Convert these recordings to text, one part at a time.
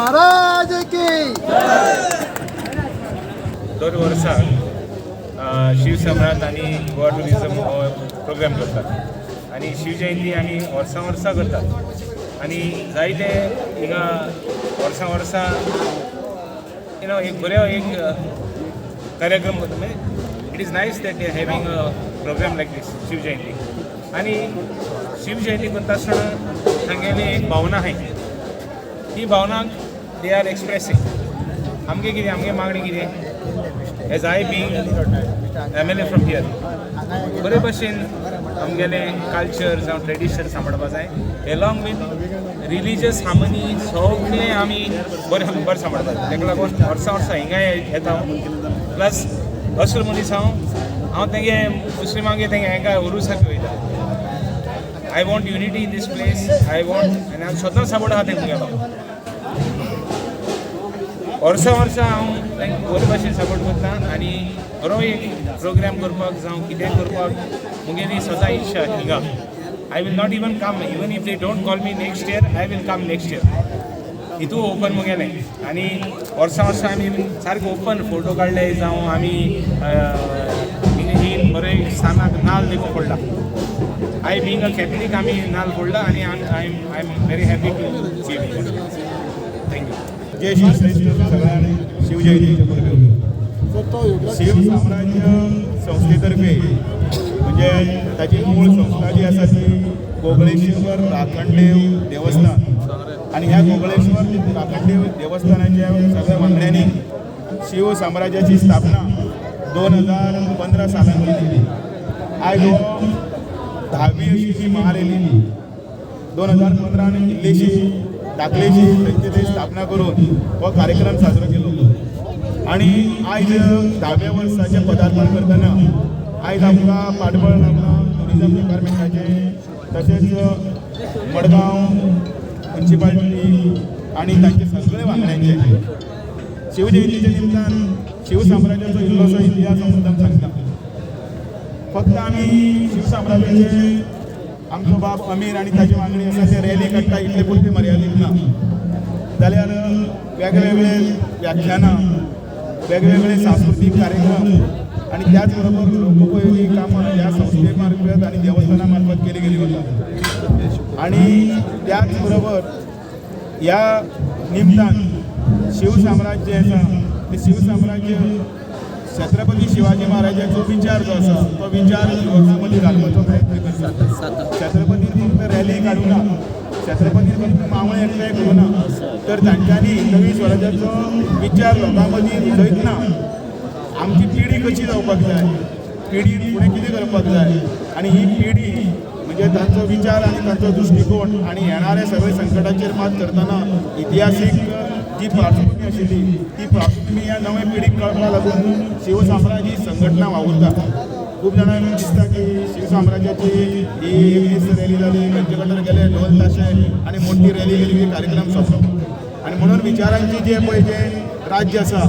महाराज की दर वर्साक शिवसम्राट आणि गोवा टुरिझम हो प्रोग्राम करतात आणि शिवजयंती आमी वर्सां वर्सां करतात आणि जायते हिंगा वर्सां वर्सां एक बरो एक कार्यक्रम करता म्हणजे it is nice that they having a program like this Shivjayanti आणि शिवजयंती करता आसतना तांगेली एक भावना आहाय ही भावना दे आर एक्सप्रेसिंग आमगे कितें आमगे मागणी कितें as I being MLA from here बरे भशेन आमगेले कल्चर जावं ट्रेडिशन सांबाळपा जाय एलॉंग वीथ रिलिजियस हार्मनी सगळे आमी बरें सांबाळपाक जाय ताका लागून वर्सां वर्सां हिंगाय येता प्लस असो मनीस हांव तेंगे मुस्लिमांगे तेंगे हांकां उरुसाक वयता I want unity in this place I want आनी हांव स्वता सांबाळ आहा तेंगे गेलो वर्सां वर्सां हांव तांकां बरे भशेन सपोर्ट करता आनी बरो एक प्रोग्राम करपाक जावं कितें करपाक मुगेली सदां इच्छा हिंगा I will not even come even if they don't call me next year I will come next year हितू ओपन मुगेलें आनी वर्सां वर्सां आमी सारकें ओपन फोटो काडले जावं आमी ही बरें स्थानाक नाल्ल देखून पडला आय बीइंग अ कॅथलीक आमी नाल्ल फोडला आनी I am very happy to see thank you जय शिवश्रेष्ठ सगळ्यांनी शिवजयंतीचे परबे शिव साम्राज्य संस्थेतर्फे म्हणजे ताची मूळ संस्था जी आसा ती गोगळेश्वर राखणदेव देवस्थान आणि ह्या गोगळेश्वर राखणदेव देवस्थानाच्या सगळ्या वांगड्यांनी शिव साम्राज्याची स्थापना 2015 सालान केली आयज हो 10वी अशी ही महारेली 2015 किल्लेशी टाकलेची त्यांची थंय स्थापना करून हो कार्यक्रम साजरो केलो आणि आयज 10व्या वर्साचें पदार्पण करतना आयज आमकां पाटबळ लागला टुरिझम डिपार्टमेंटाचे तशेंच मडगांव म्युन्सिपालिटी आणि तांचे सगळे वांगड्यांचे शिवजयंतीच्या निमतान शिव साम्राज्याचो इल्लोसो इतिहास मुद्दाम सांगता फक्त आमी शिव साम्राज्याचे आमचो बाप अमीर आणि ताची वांगडी आसा ते रॅली काडटा इतले पुरते मर्यादीत ना जाल्यार वेगवेगळे व्याख्यानां वेगवेगळे सांस्कृतीक कार्यक्रम आणि त्याच बरोबर लोकोपयोगी कामां ह्या संस्थे मार्फत आणि देवस्थाना मार्फत केली गेली वता आणि त्याच बरोबर ह्या निमतान शिव साम्राज्य आसा ते शिव साम्राज्य छत्रपती शिवाजी महाराजांचो विचार जो आसा तो विचार लोकां मदीं घालपाचो प्रयत्न करता छत्रपतीन फक्त रॅली काडूना छत्रपतीन फक्त मावळे एकठांय करूना तर तांच्यांनी नवी स्वराज्याचो विचार लोकां मदीं रुजयतना आमची पिढी कशी जावपाक जाय पिढी फुडें कितें करपाक जाय आणि ही पिढी म्हणजे तांचो विचार आणि तांचो दृश्टिकोन आणि येणाऱ्या सगळे संकटाचेर मात करतना इतिहासीक जी पार्श्वभूमी आशिल्ली ती पार्श्वभूमी ह्या नव्या पिढीक कळपाक लागून शिवसाम्राज्य ही संघटना वावुरता खूब जाणांक दिसता की शिवसाम्राज्याची ही एक रॅली जाली खंयचे कडेन गेले ढोल ताशे आनी मोठी रॅली गेली कार्यक्रम सोंपलो आनी म्हणून विचारांची जे पळय जे राज्य आसा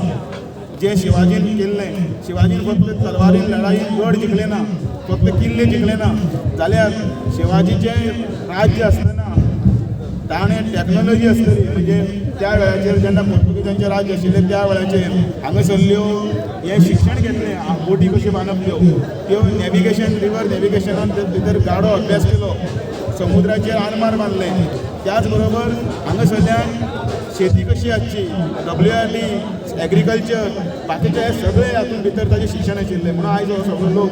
जे शिवाजीन केल्लें शिवाजीन फक्त तलवारीन लढाईन गड जिखले ना फक्त किल्ले जिखले ना जाल्यार शिवाजीचें राज्य आसतना ताणें टॅक्नॉलॉजी आसतली म्हणजे त्या वेळाचेर जेन्ना पोर्तुगीजांचें राज्य आशिल्लें त्या वेळाचेर हांगासरल्यो हें शिक्षण घेतलें बोटी कश्यो बांदप त्यो नॅविगेशन रिवर नॅविगेशनान भितर गाडो अभ्यास केलो समुद्राचेर आरमार बांदले त्याच बरोबर हांगासरल्यान शेती कशी आसची WRD एग्रीकल्चर बाकीचे सगळे हातूंत भितर ताचें शिक्षण आशिल्लें म्हणून आयज हो सगळो लोक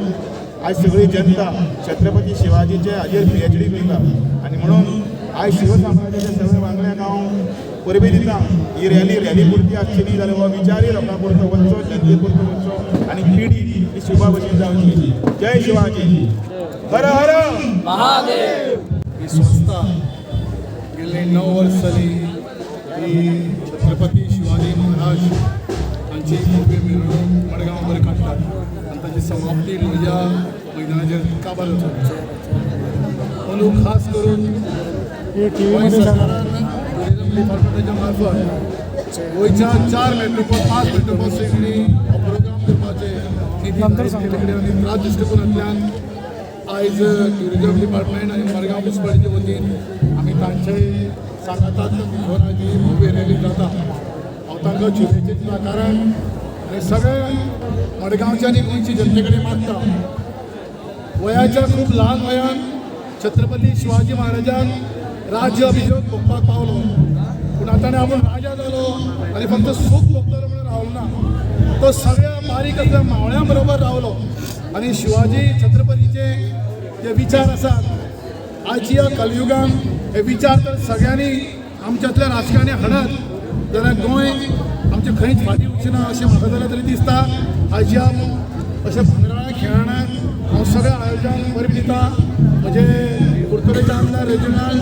आयज सगळी जनता छत्रपती शिवाजीचे हाजेर PhD करता आनी म्हणून आयज शिवसाम्राज्याच्या सगळ्या वांगड्यांक हांव परबी दिता ही रॅली पुरती आसची न्ही जाल्यार हो विचारय लोकां पुरतो वचचो जनते पुरतो वचचो आनी पिढी ही शुभा भशेन जावची जय शिवाजी हर हर महादेव ही संस्था गेले 9 वर्स जाली ही छत्रपती शिवाजी महाराज हांची भव्य मिरवणूक मडगांव बरें काडटात आनी ताची समाप्ती लोलया मैदानाचेर काबार जाता म्हणून खास करून टुरिझम डिपार्टमेंटाच्या मार्फत गोंयच्या 4 मेट्रोपॉल 5 मेट्रोपॉल सिटींनी हो प्रोग्राम करपाचे निधी केले कडेन आनी त्याच दृश्टिकोनांतल्यान आयज टुरिझम डिपार्टमेंट आनी मडगांव म्युन्सिपालिटी वतीन आमी तांचे सांगतात मिझोराची भव्य रॅली जाता हांव तांकां शुभेच्छा दिता कारण आनी सगळे मडगांवच्या आनी गोंयची जनते कडेन मागता वयाच्या खूब ल्हान वयान छत्रपती शिवाजी महाराजांक राज्य अभिषेक भोगपाक पावलो पूण आतां आपूण राजा जालो आनी फक्त सूख भोगतलो म्हणून रावलो ना तो सगळ्या बारीक असल्या मावळ्यां बरोबर रावलो आनी शिवाजी छत्रपतीचे जे विचार आसात आयची ह्या कलयुगान हे विचार तर सगळ्यांनी आमच्यातल्या राजकारणी हाडत जाल्यार गोंय आमचे खंयच फाटीं उरचें ना अशें म्हाका जाल्यार तरी दिसता आयच्या अशें भांगराळ्या खेळांत हांव सगळ्या आयोजकांक बरें दिता म्हणजे कुडचडेंचे आमदार रेजिनल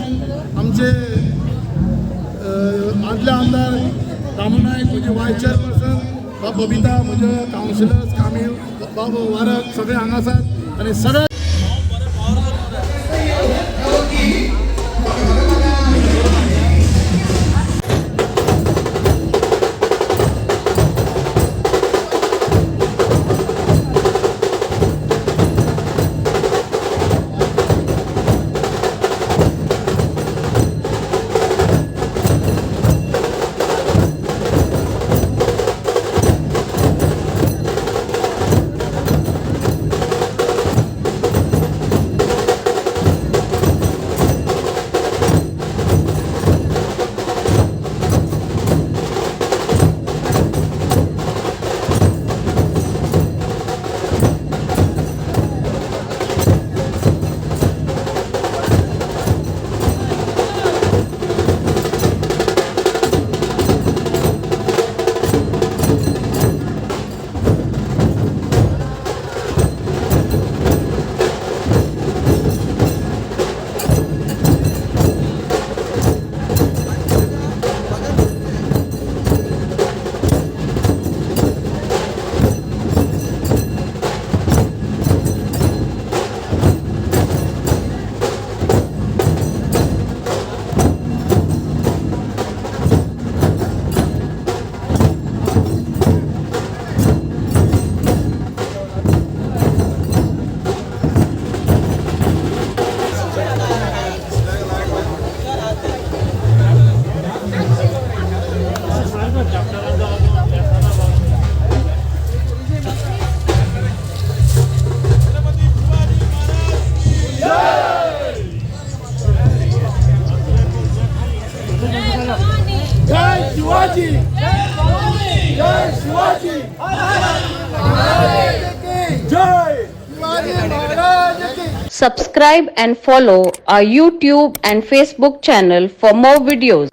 आमचे आदले आमदार रामू नायक म्हणजे वायस चेअरपर्सन बा बबिता म्हजे कावन्सिलर्स कामील बाबू वारक सगळे हांगा आसात आनी सगळे Subscribe and follow our YouTube and Facebook channel for more videos.